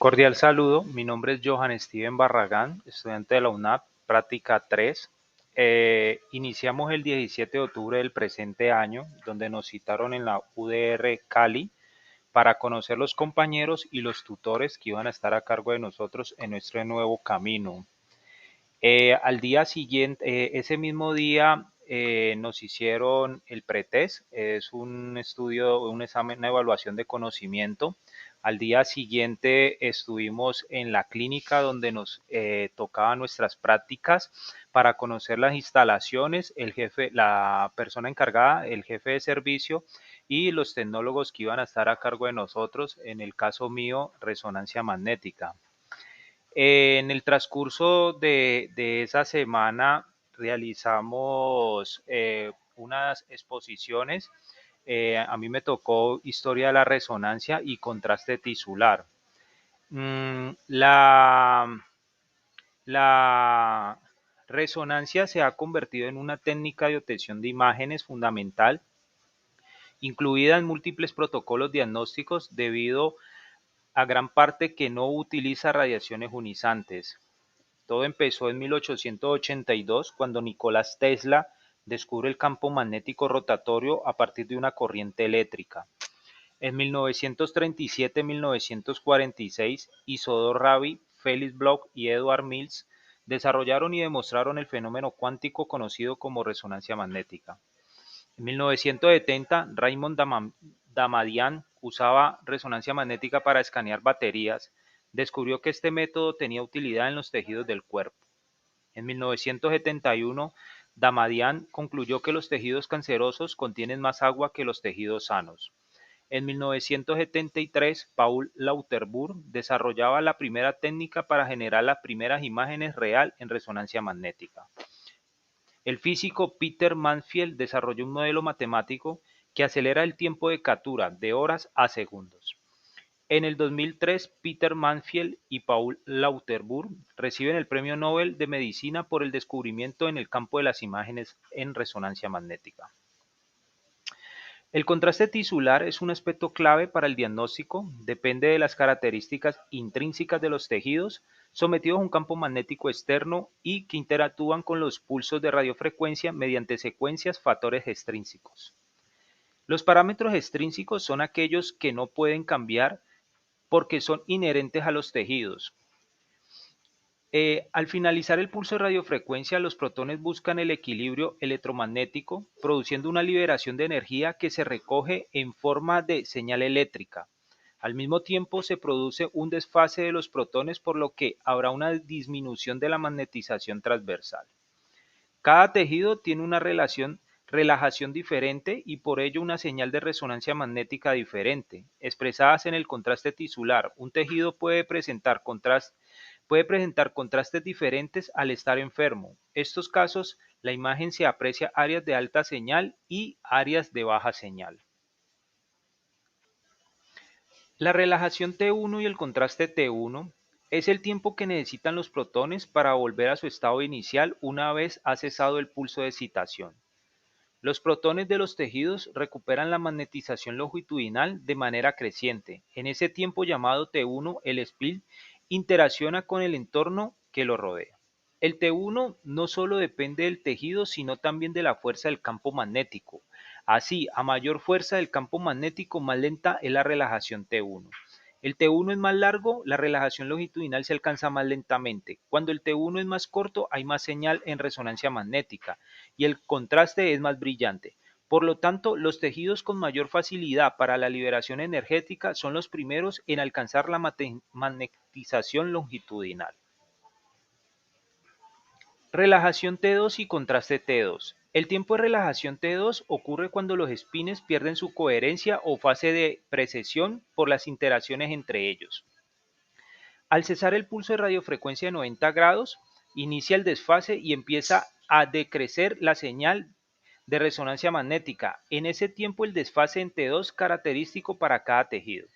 Cordial saludo, mi nombre es Johan Steven Barragán, estudiante de la UNAP, práctica 3. Iniciamos el 17 de octubre del presente año, donde nos citaron en la UDR Cali para conocer los compañeros y los tutores que iban a estar a cargo de nosotros en nuestro nuevo camino. Al día siguiente, ese mismo día, nos hicieron el pretest, es un estudio, un examen, una evaluación de conocimiento. Al día siguiente estuvimos en la clínica donde nos tocaban nuestras prácticas para conocer las instalaciones, el jefe, la persona encargada, el jefe de servicio y los tecnólogos que iban a estar a cargo de nosotros, en el caso mío, resonancia magnética. En el transcurso de esa semana realizamos unas exposiciones. A mí me tocó historia de la resonancia y contraste tisular. Mm, la resonancia se ha convertido en una técnica de obtención de imágenes fundamental, incluida en múltiples protocolos diagnósticos debido a gran parte que no utiliza radiaciones ionizantes. Todo empezó en 1882 cuando Nicolás Tesla descubre el campo magnético rotatorio a partir de una corriente eléctrica. En 1937-1946, Isidore Rabi, Felix Bloch y Edward Mills desarrollaron y demostraron el fenómeno cuántico conocido como resonancia magnética. En 1970, Raymond Damadian usaba resonancia magnética para escanear baterías. Descubrió que este método tenía utilidad en los tejidos del cuerpo. En 1971, Damadian concluyó que los tejidos cancerosos contienen más agua que los tejidos sanos. En 1973, Paul Lauterbur desarrollaba la primera técnica para generar las primeras imágenes real en resonancia magnética. El físico Peter Mansfield desarrolló un modelo matemático que acelera el tiempo de captura de horas a segundos. En el 2003, Peter Mansfield y Paul Lauterbur reciben el Premio Nobel de Medicina por el descubrimiento en el campo de las imágenes en resonancia magnética. El contraste tisular es un aspecto clave para el diagnóstico, depende de las características intrínsecas de los tejidos sometidos a un campo magnético externo y que interactúan con los pulsos de radiofrecuencia mediante secuencias factores extrínsecos. Los parámetros extrínsecos son aquellos que no pueden cambiar porque son inherentes a los tejidos. Al finalizar el pulso de radiofrecuencia, los protones buscan el equilibrio electromagnético, produciendo una liberación de energía que se recoge en forma de señal eléctrica. Al mismo tiempo, se produce un desfase de los protones, por lo que habrá una disminución de la magnetización transversal. Cada tejido tiene una relajación diferente y por ello una señal de resonancia magnética diferente, expresadas en el contraste tisular. Un tejido puede presentar contrastes diferentes al estar enfermo. En estos casos, la imagen se aprecia áreas de alta señal y áreas de baja señal. La relajación T1 y el contraste T1 es el tiempo que necesitan los protones para volver a su estado inicial una vez ha cesado el pulso de excitación. Los protones de los tejidos recuperan la magnetización longitudinal de manera creciente. En ese tiempo llamado T1, el spin interacciona con el entorno que lo rodea. El T1 no solo depende del tejido, sino también de la fuerza del campo magnético. Así, a mayor fuerza del campo magnético, más lenta es la relajación T1. El T1 es más largo, la relajación longitudinal se alcanza más lentamente. Cuando el T1 es más corto, hay más señal en resonancia magnética y el contraste es más brillante. Por lo tanto, los tejidos con mayor facilidad para la liberación energética son los primeros en alcanzar la magnetización longitudinal. Relajación T2 y contraste T2. El tiempo de relajación T2 ocurre cuando los espines pierden su coherencia o fase de precesión por las interacciones entre ellos. Al cesar el pulso de radiofrecuencia de 90 grados, inicia el desfase y empieza a decrecer la señal de resonancia magnética. En ese tiempo el desfase en T2 característico para cada tejido.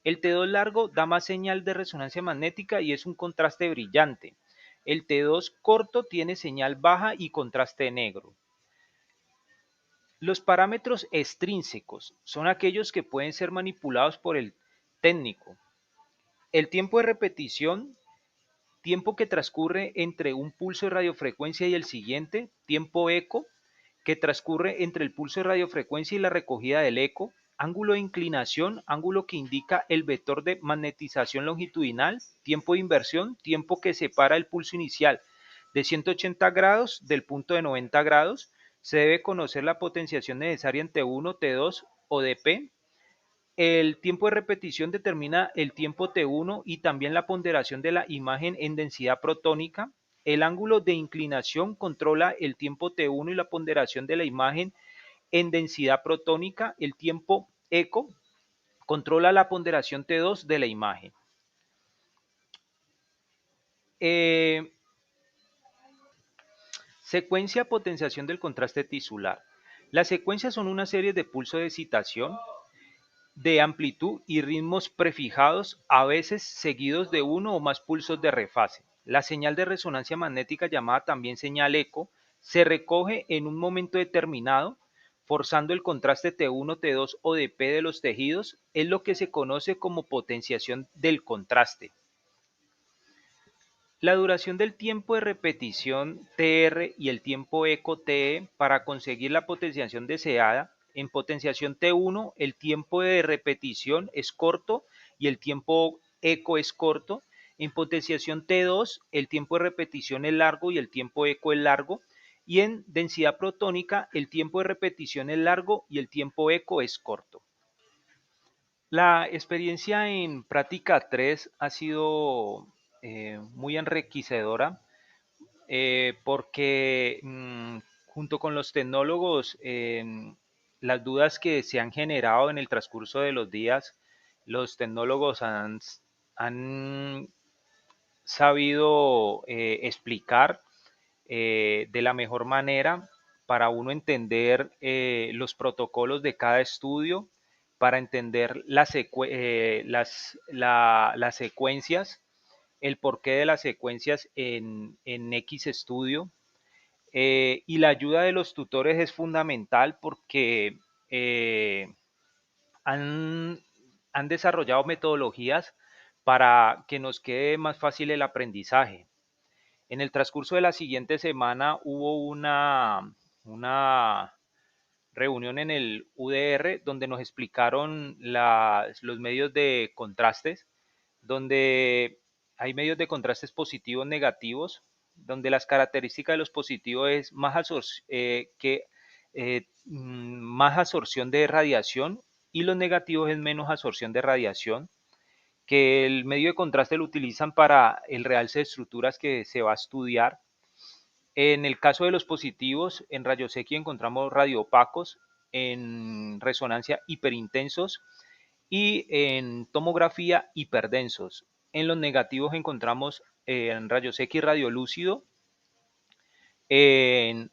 El T2 largo da más señal de resonancia magnética y es un contraste brillante. El T2 corto tiene señal baja y contraste negro. Los parámetros extrínsecos son aquellos que pueden ser manipulados por el técnico. El tiempo de repetición, tiempo que transcurre entre un pulso de radiofrecuencia y el siguiente, tiempo eco, que transcurre entre el pulso de radiofrecuencia y la recogida del eco, ángulo de inclinación, ángulo que indica el vector de magnetización longitudinal, tiempo de inversión, tiempo que separa el pulso inicial de 180 grados del punto de 90 grados, se debe conocer la potenciación necesaria en T1, T2 o dP. El tiempo de repetición determina el tiempo T1 y también la ponderación de la imagen en densidad protónica. El ángulo de inclinación controla el tiempo T1 y la ponderación de la imagen en densidad protónica. El tiempo eco controla la ponderación T2 de la imagen. Eh, Secuencia, potenciación del contraste tisular. Las secuencias son una serie de pulsos de excitación de amplitud y ritmos prefijados, a veces seguidos de uno o más pulsos de refase. La señal de resonancia magnética, llamada también señal eco, se recoge en un momento determinado, forzando el contraste T1, T2 o dP de los tejidos, es lo que se conoce como potenciación del contraste. La duración del tiempo de repetición Tr y el tiempo eco Te para conseguir la potenciación deseada. En potenciación T1 el tiempo de repetición es corto y el tiempo eco es corto. En potenciación T2 el tiempo de repetición es largo y el tiempo eco es largo. Y en densidad protónica el tiempo de repetición es largo y el tiempo eco es corto. La experiencia en práctica 3 ha sido muy enriquecedora porque junto con los tecnólogos, las dudas que se han generado en el transcurso de los días, los tecnólogos han sabido explicar de la mejor manera para uno entender los protocolos de cada estudio, para entender las secuencias, el porqué de las secuencias en X estudio. Y la ayuda de los tutores es fundamental porque eh, han, han desarrollado metodologías para que nos quede más fácil el aprendizaje. En el transcurso de la siguiente semana hubo una reunión en el UDR donde nos explicaron los medios de contrastes, donde hay medios de contrastes positivos, negativos, donde las características de los positivos es más absorción de radiación y los negativos es menos absorción de radiación, que el medio de contraste lo utilizan para el realce de estructuras que se va a estudiar. En el caso de los positivos, en rayos X encontramos radioopacos, en resonancia hiperintensos y en tomografía hiperdensos. En los negativos encontramos en rayos X radiolúcido, en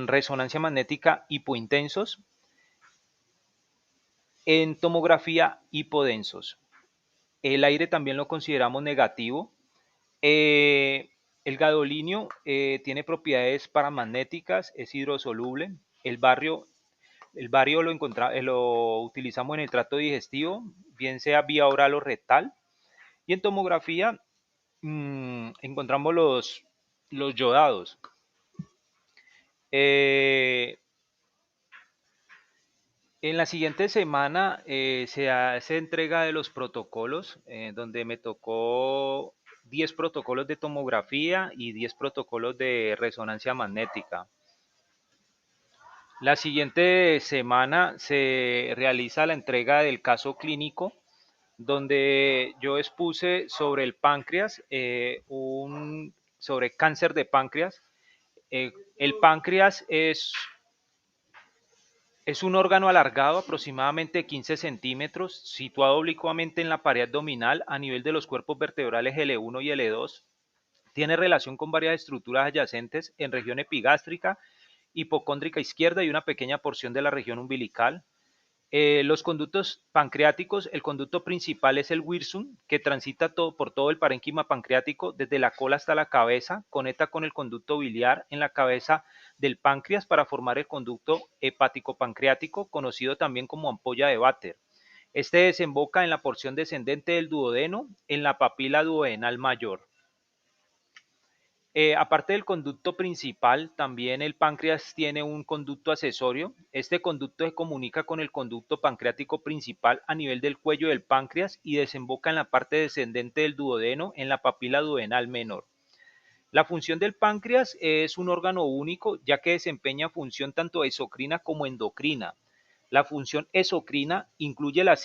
resonancia magnética hipointensos, en tomografía hipodensos. El aire también lo consideramos negativo. El gadolinio tiene propiedades paramagnéticas, es hidrosoluble. El bario lo utilizamos en el tracto digestivo, bien sea vía oral o rectal. Y en tomografía encontramos los yodados. En la siguiente semana se hace entrega de los protocolos, donde me tocó 10 protocolos de tomografía y 10 protocolos de resonancia magnética. La siguiente semana se realiza la entrega del caso clínico, donde yo expuse sobre el páncreas, sobre cáncer de páncreas. El páncreas es un órgano alargado, aproximadamente 15 centímetros, situado oblicuamente en la pared abdominal a nivel de los cuerpos vertebrales L1 y L2. Tiene relación con varias estructuras adyacentes en región epigástrica, hipocóndrica izquierda y una pequeña porción de la región umbilical. Los conductos pancreáticos, el conducto principal es el wirsum, que transita por todo el parénquima pancreático, desde la cola hasta la cabeza, conecta con el conducto biliar en la cabeza del páncreas para formar el conducto hepático pancreático, conocido también como ampolla de Vater. Este desemboca en la porción descendente del duodeno, en la papila duodenal mayor. Aparte del conducto principal, también el páncreas tiene un conducto accesorio. Este conducto se comunica con el conducto pancreático principal a nivel del cuello del páncreas y desemboca en la parte descendente del duodeno, en la papila duodenal menor. La función del páncreas es un órgano único, ya que desempeña función tanto exocrina como endocrina. La función exocrina incluye la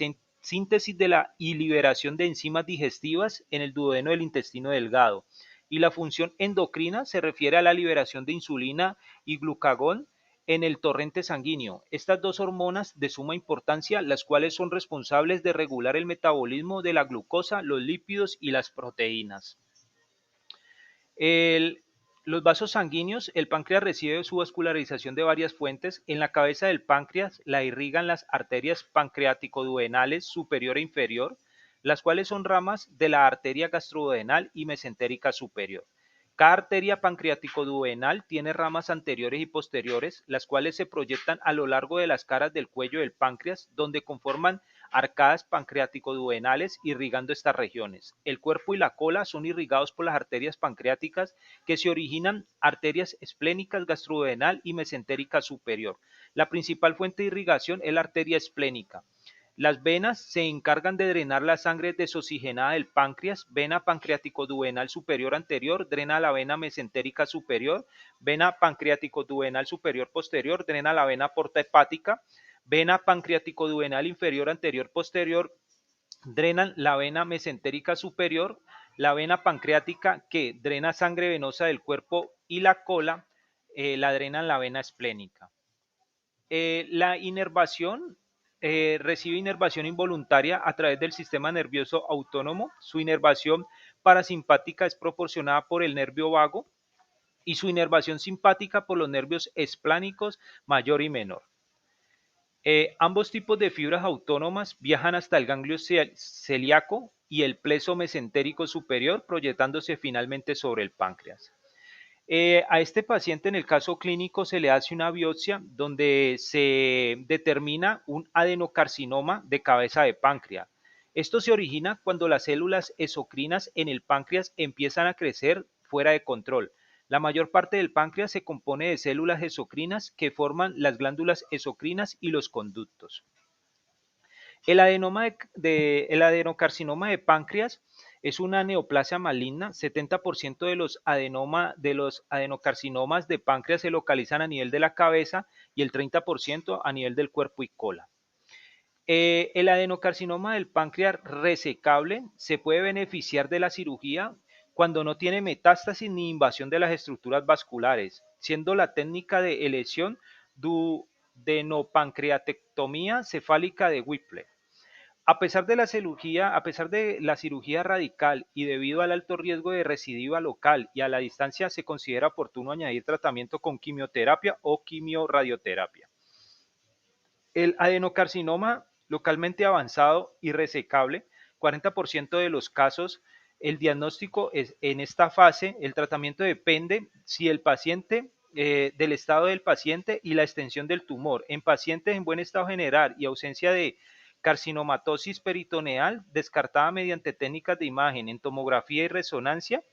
síntesis de la y liberación de enzimas digestivas en el duodeno del intestino delgado, y la función endocrina se refiere a la liberación de insulina y glucagón en el torrente sanguíneo. Estas dos hormonas de suma importancia, las cuales son responsables de regular el metabolismo de la glucosa, los lípidos y las proteínas. El, los vasos sanguíneos, el páncreas recibe su vascularización de varias fuentes. En la cabeza del páncreas la irrigan las arterias pancreático-duodenales superior e inferior, las cuales son ramas de la arteria gastroduodenal y mesentérica superior. Cada arteria pancreático-duodenal tiene ramas anteriores y posteriores, las cuales se proyectan a lo largo de las caras del cuello del páncreas, donde conforman arcadas pancreático-duodenales irrigando estas regiones. El cuerpo y la cola son irrigados por las arterias pancreáticas, que se originan arterias esplénicas, gastroduodenal y mesentérica superior. La principal fuente de irrigación es la arteria esplénica. Las venas se encargan de drenar la sangre desoxigenada del páncreas. Vena pancreático-duodenal superior anterior drena la vena mesentérica superior. Vena pancreático-duodenal superior posterior drena la vena porta hepática. Vena pancreático-duodenal inferior anterior posterior drenan la vena mesentérica superior. La vena pancreática, que drena sangre venosa del cuerpo y la cola, la drenan la vena esplénica. La inervación recibe inervación involuntaria a través del sistema nervioso autónomo. Su inervación parasimpática es proporcionada por el nervio vago y su inervación simpática por los nervios esplánicos mayor y menor. Ambos tipos de fibras autónomas viajan hasta el ganglio celíaco y el pleso mesentérico superior, proyectándose finalmente sobre el páncreas. A este paciente, en el caso clínico, se le hace una biopsia donde se determina un adenocarcinoma de cabeza de páncreas. Esto se origina cuando las células exocrinas en el páncreas empiezan a crecer fuera de control. La mayor parte del páncreas se compone de células exocrinas que forman las glándulas exocrinas y los conductos. El adenocarcinoma de páncreas es una neoplasia maligna. 70% de los adenocarcinomas de páncreas se localizan a nivel de la cabeza y el 30% a nivel del cuerpo y cola. El adenocarcinoma del páncreas resecable se puede beneficiar de la cirugía cuando no tiene metástasis ni invasión de las estructuras vasculares, siendo la técnica de elección duodenopancreatectomía cefálica de Whipple. A pesar de la cirugía radical y debido al alto riesgo de recidiva local y a la distancia, se considera oportuno añadir tratamiento con quimioterapia o quimiorradioterapia. El adenocarcinoma localmente avanzado y resecable, 40% de los casos, el diagnóstico es en esta fase. El tratamiento depende si el paciente del estado del paciente y la extensión del tumor. En pacientes en buen estado general y ausencia de carcinomatosis peritoneal descartada mediante técnicas de imagen en tomografía y resonancia,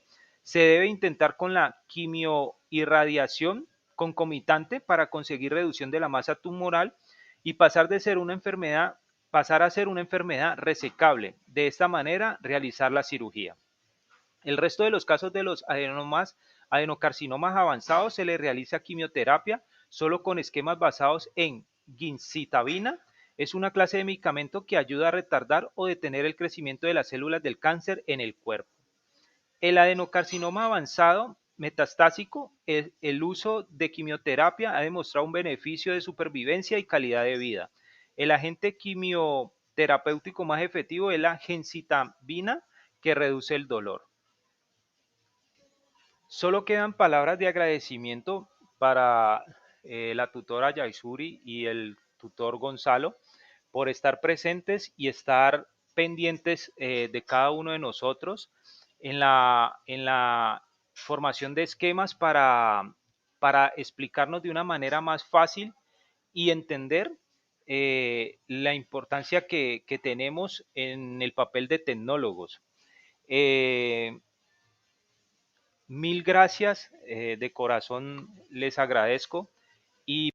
se debe intentar con la quimioirradiación concomitante para conseguir reducción de la masa tumoral y pasar a ser una enfermedad resecable. De esta manera, realizar la cirugía. El resto de los casos de los adenocarcinomas avanzados se le realiza quimioterapia solo con esquemas basados en gemcitabina. Es una clase de medicamento que ayuda a retardar o detener el crecimiento de las células del cáncer en el cuerpo. El adenocarcinoma avanzado metastásico, el uso de quimioterapia ha demostrado un beneficio de supervivencia y calidad de vida. El agente quimioterapéutico más efectivo es la gemcitabina, que reduce el dolor. Solo quedan palabras de agradecimiento para la tutora Yaisuri y el tutor Gonzalo por estar presentes y estar pendientes de cada uno de nosotros en la formación de esquemas para explicarnos de una manera más fácil y entender la importancia que tenemos en el papel de tecnólogos. Eh, Mil gracias, de corazón les agradezco y